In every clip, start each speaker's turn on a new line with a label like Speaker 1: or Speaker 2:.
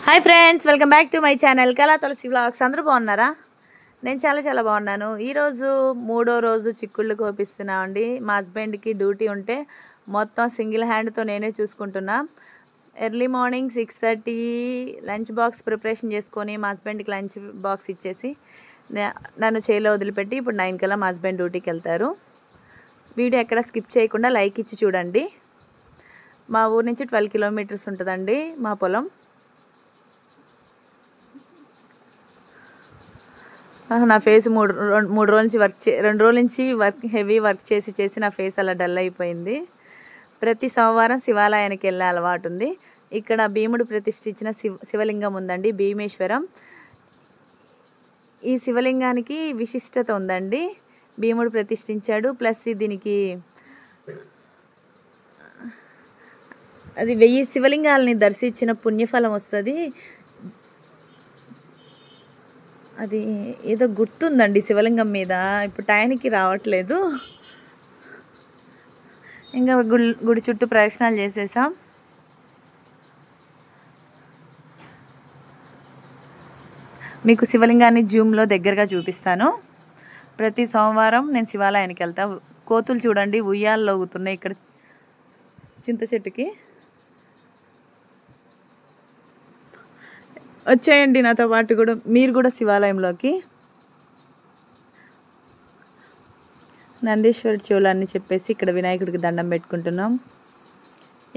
Speaker 1: Hi friends, welcome back to my channel కళా తులసి vlogs. అందరూ బాగున్నారా? నేను చాలా బాగున్నాను. ఈరోజు 3వ రోజు చిక్కుళ్ళు కోపిస్తున్నామండి. మా హస్బెండ్కి డ్యూటీ ఉంటే మొత్తం సింగిల్ హ్యాండ్తో నేనే చూసుకుంటున్నా. Early morning 6:30 lunch box preparation చేసుకొని మా హస్బెండ్కి లంచ్ బాక్స్ ఇచ్చేసి నన్ను చేలో వదిలిపెట్టి ఇప్పుడు 9 కల్లా మా హస్బెండ్ డ్యూటీకి వెళ్తారు. వీడియో ఎక్కడ స్కిప్ చేయకుండా లైక్ ఇచ్చి చూడండి. మా ఊరు నుంచి 12 కిలోమీటర్స్ ఉంటుందండి మా పొలం. నా ఫేస్ మూడు రోజుల నుంచి 2 రోజుల నుంచి హెవీ వర్క్ చేసి నా ఫేస్ అలా డల్ అయిపోయింది. ప్రతి సోమవారం శివాలయానికి వెళ్ళే అలవాటు ఉంది. ఇక్కడ భీముడు ప్రతిష్ఠించిన శివలింగం ఉందండి, భీమేశ్వరం. ఈ శివలింగానికి విశిష్టత ఉందండి. భీముడు ప్రతిష్ఠించాడు, ప్లస్ దీనికి అది 1000 శివలింగాలని దర్శించిన పుణ్యఫలం వస్తుంది. అది ఏదో గుర్తుందండి శివలింగం మీద, ఇప్పుడు టైంకి రావట్లేదు. ఇంకా గుడి చుట్టూ ప్రదక్షిణాలు చేసేసాం. మీకు శివలింగాన్ని జూమ్లో దగ్గరగా చూపిస్తాను. ప్రతి సోమవారం నేను శివాలయానికి వెళ్తా. కోతులు చూడండి ఉయ్యాల్లో ఊగుతున్నాయి ఇక్కడ చింత చెట్టుకి. వచ్చేయండి నాతో పాటు కూడా, మీరు కూడా శివాలయంలోకి. నందీశ్వరుడి చెవులన్నీ చెప్పేసి ఇక్కడ వినాయకుడికి దండం పెట్టుకుంటున్నాం.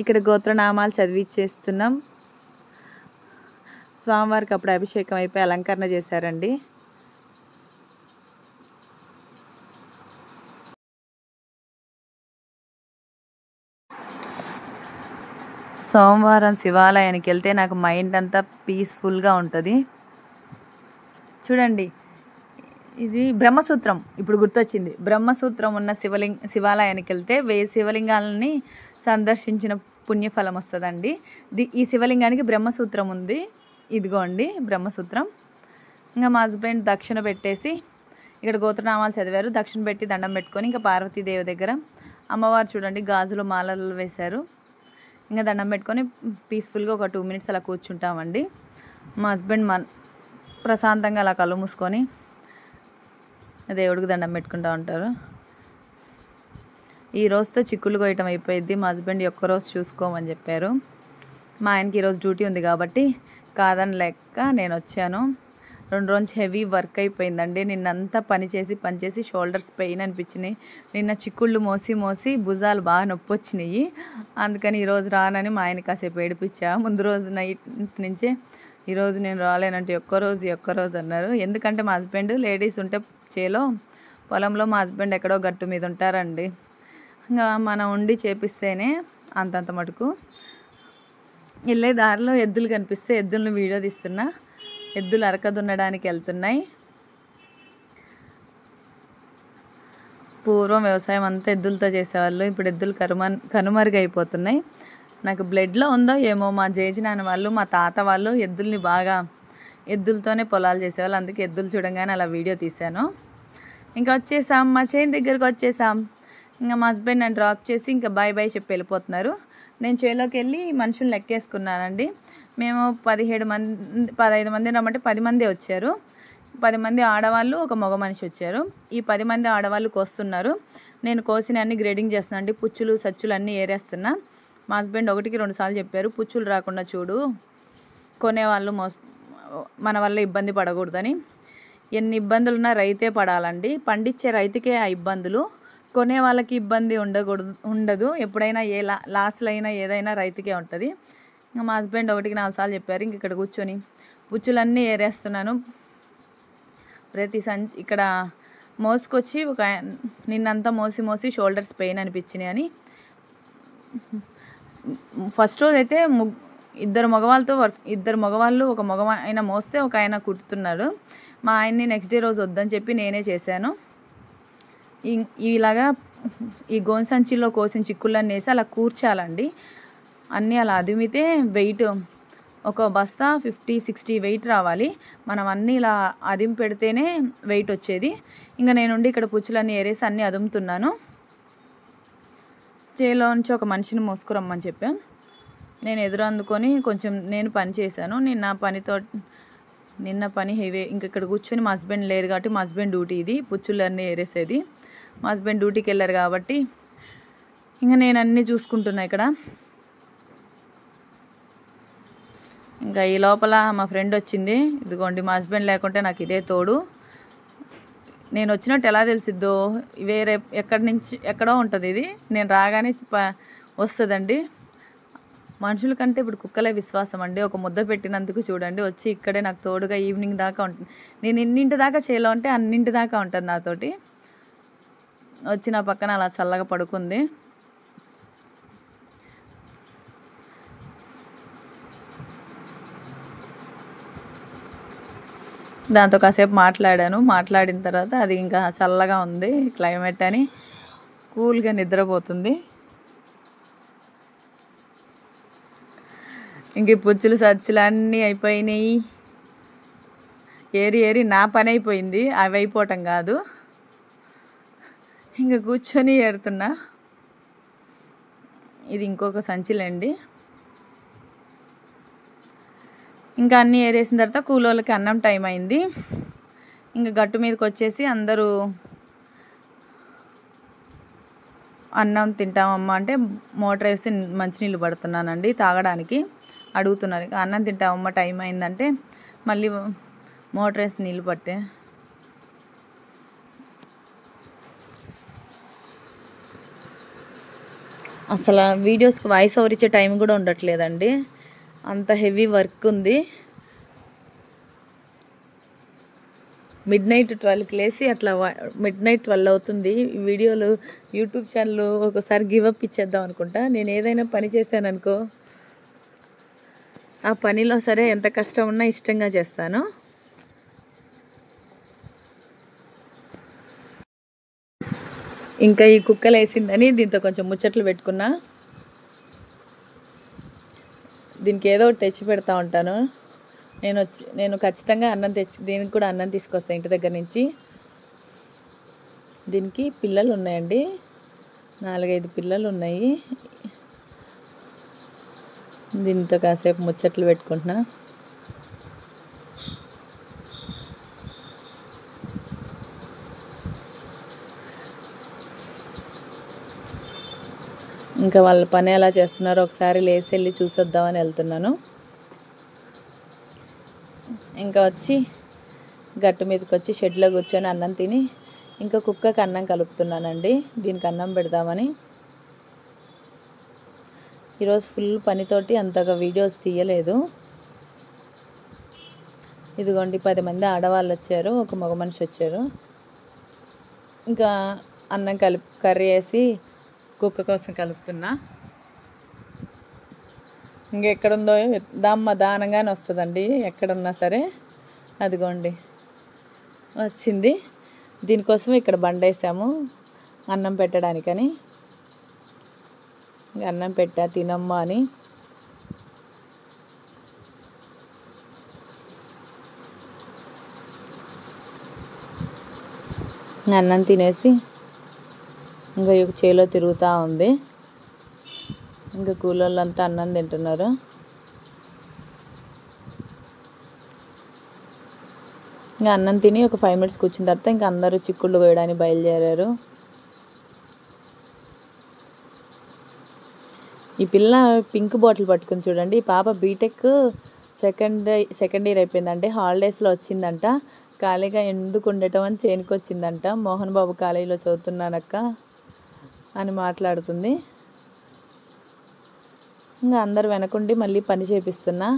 Speaker 1: ఇక్కడ గోత్రనామాలు చదివిచ్చేస్తున్నాం. స్వామివారికి అప్పుడు అభిషేకం అయిపోయి అలంకరణ చేశారండి. సోమవారం శివాలయానికి వెళ్తే నాకు మైండ్ అంతా పీస్ఫుల్గా ఉంటుంది. చూడండి, ఇది బ్రహ్మసూత్రం ఇప్పుడు గుర్తొచ్చింది. బ్రహ్మసూత్రం ఉన్న శివాలయానికి వెళ్తే 1000 శివలింగాలని సందర్శించిన పుణ్యఫలం వస్తుందండి. ఈ శివలింగానికి బ్రహ్మసూత్రం ఉంది. ఇదిగోండి బ్రహ్మసూత్రం. ఇంకా మా హస్బెండ్ దక్షిణ పెట్టేసి ఇక్కడ గోత్రనామాలు చదివారు. దక్షిణ పెట్టి దండం పెట్టుకొని ఇంకా పార్వతీదేవి దగ్గర అమ్మవారు చూడండి గాజులు మాలలు వేశారు. ఇంకా దండం పెట్టుకొని పీస్ఫుల్గా ఒక 2 మినిట్స్ అలా కూర్చుంటామండి. మా హస్బెండ్ ప్రశాంతంగా అలా కళ్ళు మూసుకొని దేవుడికి దండం పెట్టుకుంటూ ఉంటారు. ఈ రోజుతో చిక్కుళ్ళు కోయటం అయిపోయింది. మా హస్బెండ్ ఒక్కరోజు చూసుకోమని చెప్పారు. మా ఆయనకి ఈరోజు డ్యూటీ ఉంది కాబట్టి కాదని లెక్క నేను వచ్చాను. 2 రోజు హెవీ వర్క్ అయిపోయిందండి. నిన్నంతా పనిచేసి షోల్డర్స్ పెయిన్ అనిపించినాయి. నిన్న చిక్కుళ్ళు మోసి భుజాలు బాగా నొప్పి వచ్చినాయి. అందుకని ఈరోజు రానని మా ఆయన కాసేపు ఏడిపించా. ముందు రోజు నైట్ నుంచే ఈరోజు నేను రాలేనంటే ఒక్కరోజు అన్నారు. ఎందుకంటే మా హస్బెండ్ లేడీస్ ఉంటే చేలో పొలంలో మా హస్బెండ్ ఎక్కడో గట్టు మీద ఉంటారండి. ఇంకా మనం ఉండి చేపిస్తేనే అంతంత మటుకు. వెళ్ళే దారిలో ఎద్దులు కనిపిస్తే ఎద్దులను వీడియో తీస్తున్నా. ఎద్దులు అరక దున్నడానికి వెళ్తున్నాయి. పూర్వం వ్యవసాయం అంతా ఎద్దులతో చేసేవాళ్ళు. ఇప్పుడు ఎద్దులు కనుమరుగైపోతున్నాయి. నాకు బ్లడ్లో ఉందో ఏమో, మా జేజి నాన్న వాళ్ళు మా తాత వాళ్ళు ఎద్దులతోనే పొలాలు చేసేవాళ్ళు. అందుకే ఎద్దులు చూడంగానే అలా వీడియో తీశాను. ఇంకా వచ్చేసాం, మా చేను దగ్గరికి వచ్చేసాం. ఇంకా మా హస్బెండ్ నన్ను డ్రాప్ చేసి ఇంకా బాయ్ చెప్పి వెళ్ళిపోతున్నారు. నేను చేలోకి వెళ్ళి మనుషులు లెక్కేసుకున్నానండి. మేము 15 మంది రమ్మంటే 10 మందే వచ్చారు. 10 మంది ఆడవాళ్ళు, ఒక మగ మనిషి వచ్చారు. ఈ 10 మంది ఆడవాళ్ళు కోస్తున్నారు. నేను కోసిన అన్ని గ్రేడింగ్ చేస్తున్నా అండి. పుచ్చులు సచ్చులు అన్నీ ఏరేస్తున్నా. మా హస్బెండ్ 1కి 2 సార్లు చెప్పారు, పుచ్చులు రాకుండా చూడు, కొనేవాళ్ళు మన వల్ల ఇబ్బంది పడకూడదని. ఎన్ని ఇబ్బందులున్నా రైతే పడాలండి. పండించే రైతుకే ఆ ఇబ్బందులు, కొనే వాళ్ళకి ఇబ్బంది ఉండదు. ఎప్పుడైనా ఏ లాస్లు అయినా ఏదైనా రైతుకే ఉంటుంది. ఇంకా మా హస్బెండ్ 1కి 4 సార్లు చెప్పారు. ఇంక ఇక్కడ కూర్చొని పుచ్చులన్నీ ఏరేస్తున్నాను. ప్రతి ఇక్కడ మోసుకొచ్చి నిన్నంతా మోసి షోల్డర్స్ పెయిన్ అనిపించినాయి అని. ఫస్ట్ రోజు అయితే ఇద్దరు మగవాళ్ళు ఒక మగ ఆయన మోస్తే ఒక ఆయన కుట్టుతున్నాడు. మా ఆయన్ని నెక్స్ట్ డే రోజు వద్దని చెప్పి నేనే చేశాను. ఇలాగా ఈ గోన్ సంచిలో కోసిన చిక్కుళ్ళని వేసి అలా కూర్చాలండి. అన్నీ అలా అదిమితే వెయిట్ ఒక బస్తా 50-60 వెయిట్ రావాలి. మనం అన్నీ ఇలా అదిమి పెడితేనే వెయిట్ వచ్చేది. ఇంకా నేనుండి ఇక్కడ పుచ్చులన్నీ ఏరేసి అన్నీ అదుముతున్నాను. చేలో నుంచి ఒక మనిషిని మోసుకురమ్మని చెప్పాం. నేను ఎదురు అందుకొని కొంచెం నేను పని చేశాను. నిన్న పని హెవీ. ఇంక ఇక్కడ కూర్చొని మా హస్బెండ్ లేరు కాబట్టి మా హస్బెండ్ డ్యూటీ ఇది పుచ్చులన్నీ ఏరేసేది. మా హస్బెండ్ డ్యూటీకి వెళ్ళారు కాబట్టి ఇంకా నేను అన్నీ చూసుకుంటున్నా ఇక్కడ. ఇంకా ఈ లోపల మా ఫ్రెండ్ వచ్చింది. ఇదిగోండి మా హస్బెండ్ లేకుంటే నాకు ఇదే తోడు. నేను వచ్చినట్టు ఎలా తెలిసిద్దో వేరే ఎక్కడో ఉంటుంది ఇది. నేను రాగానే వస్తుందండి. మనుషుల కంటే ఇప్పుడు కుక్కలే విశ్వాసం అండి. ఒక ముద్ద పెట్టినందుకు చూడండి వచ్చి ఇక్కడే నాకు తోడుగా ఈవినింగ్ దాకా ఉంటుంది. నేను ఎన్నింటి దాకా చేయాలో అంటే అన్నింటి దాకా ఉంటుంది నాతోటి. వచ్చి నా పక్కన అలా చల్లగా పడుకుంది. దాంతో కాసేపు మాట్లాడిన తర్వాత అది ఇంకా చల్లగా ఉంది క్లైమేట్ అని కూల్గా నిద్రపోతుంది. ఇంక పుచ్చులు సచ్చులు అన్నీ అయిపోయినాయి. ఏరి నా పని అయిపోయింది, అవి అయిపోవటం కాదు. ఇంకా కూర్చొని ఏరుతున్నా. ఇది ఇంకొక సంచిలండి. ఇంకా అన్నీ ఏరేసిన తర్వాత కూలోళ్ళకి అన్నం టైం అయింది. ఇంకా గట్టు మీదకి వచ్చేసి అందరూ అన్నం తింటామమ్మా అంటే మోటార్ వేసి మంచినీళ్ళు పడుతున్నానండి తాగడానికి. అడుగుతున్నారు అన్నం తింటామమ్మా టైం అయిందంటే మళ్ళీ మోటార్ వేసి నీళ్ళు పట్టే. అసలు వీడియోస్కి వాయిస్ ఓవర్ ఇచ్చే టైం కూడా ఉండట్లేదండి, అంత హెవీ వర్క్ ఉంది. మిడ్నైట్ 12కి లేసి అట్లా మిడ్నైట్ 12 అవుతుంది. వీడియోలు యూట్యూబ్ ఛానల్ ఒకసారి గివప్ ఇచ్చేద్దాం అనుకుంటా. నేను ఏదైనా పని చేశాను అనుకో ఆ పనిలో సరే ఎంత కష్టం ఉన్నా ఇష్టంగా చేస్తాను. ఇంకా ఈ కుక్కలు వేసిందని దీంతో కొంచెం ముచ్చట్లు పెట్టుకున్నా. దీనికి ఏదో ఒకటి తెచ్చి పెడతా ఉంటాను. నేను ఖచ్చితంగా దీనికి కూడా అన్నం తీసుకొస్తాను ఇంటి దగ్గర నుంచి. దీనికి పిల్లలు ఉన్నాయండి, 4-5 పిల్లలు ఉన్నాయి. దీంతో కాసేపు ముచ్చట్లు పెట్టుకుంటున్నా. ఇంకా వాళ్ళ పని ఎలా చేస్తున్నారో ఒకసారి లేసి వెళ్ళి చూసొద్దామని వెళ్తున్నాను. ఇంకా వచ్చి గట్టు మీదకి వచ్చి షెడ్లో కూర్చొని అన్నం తిని ఇంకా కుక్కకి అన్నం కలుపుతున్నానండి. దీనికి అన్నం పెడదామని. ఈరోజు ఫుల్ పనితోటి అంతగా వీడియోస్ తీయలేదు. ఇదిగోండి 10 మంది ఆడవాళ్ళు వచ్చారు, ఒక మగ మనిషి వచ్చారు. ఇంకా అన్నం కర్రీ వేసి కుక్క కోసం కలుపుతున్నా. ఇంకెక్కడుందో దానంగానే వస్తుందండి ఎక్కడున్నా సరే. అదిగోండి వచ్చింది. దీనికోసం ఇక్కడ బండేసాము అన్నం పెట్టడానికని. అన్నం పెట్టా తినమ్మా అని. అన్నం తినేసి ఇంకా చేలో తిరుగుతూ ఉంది. ఇంకా కూలోళ్ళంతా అన్నం తింటున్నారు. ఇంకా అన్నం తిని ఒక 5 minutes కూర్చున్న తర్వాత ఇంకా అందరూ చిక్కుళ్ళు కోయడానికి బయలుదేరారు. ఈ పిల్ల పింక్ బాటిల్ పట్టుకుని చూడండి. ఈ పాప బీటెక్ సెకండ్ ఇయర్ అయిపోయిందంటే హాలిడేస్లో వచ్చిందంట. ఖాళీగా ఎందుకు ఉండటం అని చేనుకు వచ్చిందంట. మోహన్ బాబు కాలేజీలో చదువుతున్నానక్క అని మాట్లాడుతుంది. ఇంకా అందరు వెనకుండి మళ్ళీ పని చేపిస్తున్నా.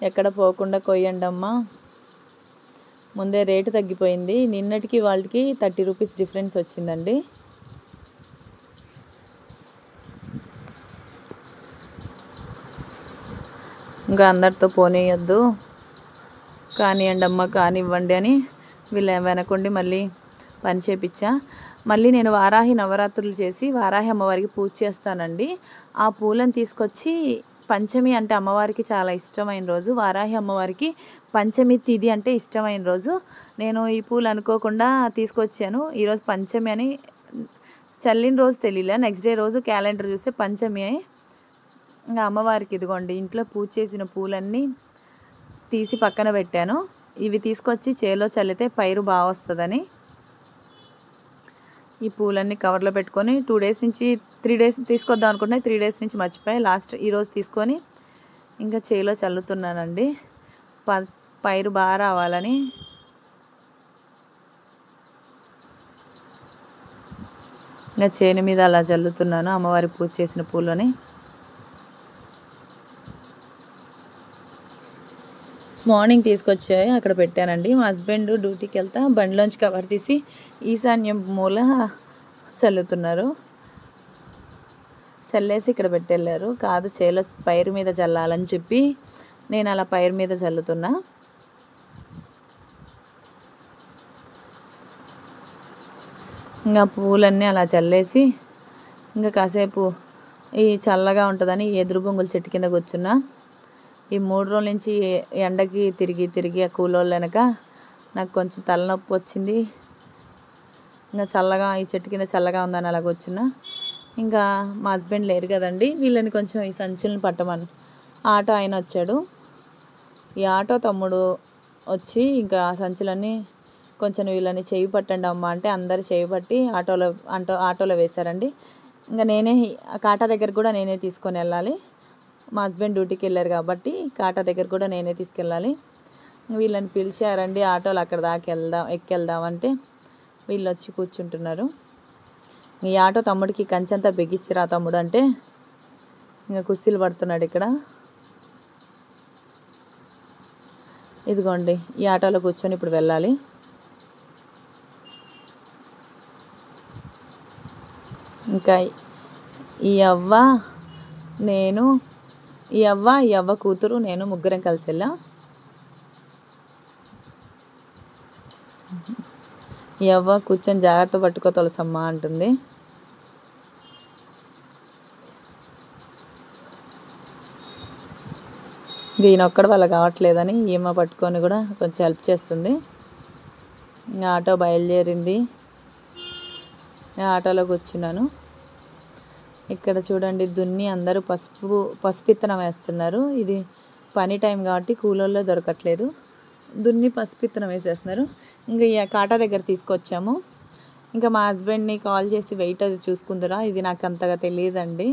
Speaker 1: ఎక్కడ పోకుండా కొయ్యండి అమ్మా. ముందే రేటు తగ్గిపోయింది. నిన్నటికి వాళ్ళకి 30 రూపీస్ డిఫరెన్స్ వచ్చిందండి. ఇంకా అందరితో పోనీయద్దు, కానివ్వండి అమ్మ కానివ్వండి అని వీళ్ళ వెనకుండి మళ్ళీ పని చేపించా. మళ్ళీ నేను వారాహి నవరాత్రులు చేసి వారాహి అమ్మవారికి పూజ చేస్తానండి. ఆ పూలను తీసుకొచ్చి పంచమి అంటే అమ్మవారికి చాలా ఇష్టమైన రోజు. వారాహి అమ్మవారికి పంచమి తిథి అంటే ఇష్టమైన రోజు. నేను ఈ పూలు అనుకోకుండా తీసుకొచ్చాను. ఈరోజు పంచమి అని చల్లిన రోజు తెలియలే. నెక్స్ట్ డే రోజు క్యాలెండర్ చూస్తే పంచమి ఇంకా అమ్మవారికి ఇదిగోండి ఇంట్లో పూజ చేసిన పూలన్నీ తీసి పక్కన పెట్టాను. ఇవి తీసుకొచ్చి చేలో చల్లితే పైరు బాగా వస్తుందని ఈ పూలన్నీ కవర్లో పెట్టుకొని 2 డేస్ నుంచి 3 డేస్ తీసుకొద్దాం అనుకుంటే 3 డేస్ నుంచి మర్చిపోయి లాస్ట్ ఈరోజు తీసుకొని ఇంకా చేలో చల్లుతున్నానండి. పైరు బాగా రావాలని. ఇంకా చేను మీద అలా చల్లుతున్నాను అమ్మవారి పూజ చేసిన పూలని. మార్నింగ్ తీసుకొచ్చాయి అక్కడ పెట్టానండి. మా హస్బెండ్ డ్యూటీకి వెళ్తా బండిలోంచి కవర్ తీసి ఈశాన్యం మూల చల్లుతున్నారు. చల్లేసి ఇక్కడ పెట్టెళ్ళారు. కాదు చేలో పైరు మీద చల్లాలని చెప్పి నేను అలా పైరు మీద చల్లుతున్నా. ఇంకా పూలన్నీ అలా చల్లేసి ఇంకా కాసేపు ఈ చల్లగా ఉంటుందని ఎదురు బొంగుల చెట్టు కింద కూర్చున్నా. ఈ 3 రోజుల నుంచి ఎండకి తిరిగి ఆ కూలోళ్ళు వెనక నాకు కొంచెం తలనొప్పి వచ్చింది. ఇంకా చల్లగా ఈ చెట్టు కింద చల్లగా ఉందని అలా కూర్చున్నా. ఇంకా మా హస్బెండ్ లేరు కదండి, వీళ్ళని కొంచెం ఈ సంచులను పట్టమని ఆటో ఆయన వచ్చాడు. ఈ ఆటో తమ్ముడు వచ్చి ఇంకా ఆ సంచులన్నీ కొంచెం వీళ్ళని చేయి పట్టండి అమ్మ అంటే అందరు చేయి పట్టి ఆటోలో వేశారండి. ఇంకా నేనే కాటా దగ్గర కూడా నేనే తీసుకొని వెళ్ళాలి. మా హస్బెండ్ డ్యూటీకి వెళ్ళారు కాబట్టి కాటా దగ్గర కూడా నేనే తీసుకెళ్ళాలి. వీళ్ళని పిలిచారండి ఆటోలు అక్కడ దాకా ఎక్కెళ్దామంటే వీళ్ళు వచ్చి కూర్చుంటున్నారు. ఈ ఆటో తమ్ముడికి కంచంతా బిగించిరా తమ్ముడు అంటే ఇంకా కుస్తీలు పడుతున్నాడు ఇక్కడ. ఇదిగోండి ఈ ఆటోలో కూర్చొని ఇప్పుడు వెళ్ళాలి. ఇంకా ఈ అవ్వ కూతురు నేను ముగ్గురం కలిసి వెళ్ళాం. ఈ అవ్వ కూర్చొని జాగ్రత్త పట్టుకో తులసమ్మ అంటుంది. ఈయన ఒక్కడ వల్ల కావట్లేదని ఈమె పట్టుకొని కూడా కొంచెం హెల్ప్ చేస్తుంది. ఇంకా ఆటో బయలుదేరింది. ఆటోలో కూర్చున్నాను. ఇక్కడ చూడండి దున్ని అందరూ పసుపు విత్తనం వేస్తున్నారు. ఇది పని టైం కాబట్టి కూలోల్లో దొరకట్లేదు. దున్ని పసుపు విత్తనం వేసేస్తున్నారు. ఇంకా ఈ కాటా దగ్గర తీసుకొచ్చాము. ఇంకా మా హస్బెండ్ని కాల్ చేసి వెయిట్ అది చూసుకుందరా, ఇది నాకు అంతగా తెలియదండి.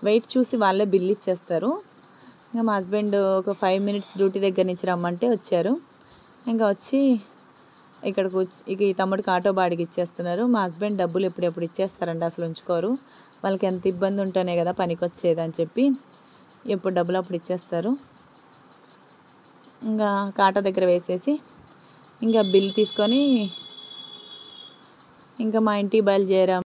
Speaker 1: వెయిట్ చూసి వాళ్ళే బిల్ ఇచ్చేస్తారు. ఇంకా మా హస్బెండ్ ఒక 5 మినిట్స్ డ్యూటీ దగ్గర నుంచి రమ్మంటే వచ్చారు. ఇంకా వచ్చి ఇక ఈ తమ్ముడికి ఆటో బాడికి ఇచ్చేస్తున్నారు. మా హస్బెండ్ డబ్బులు ఎప్పుడెప్పుడు ఇచ్చేస్తారండి, అసలు ఉంచుకోరు. వాళ్ళకి ఎంత ఇబ్బంది ఉంటేనే కదా పనికి వచ్చేదని చెప్పి ఎప్పుడు డబ్బులు అప్పుడు ఇచ్చేస్తారు. ఇంకా కాటా దగ్గర వేసేసి ఇంకా బిల్ తీసుకొని ఇంకా మా ఇంటికి బయలుదేరాం.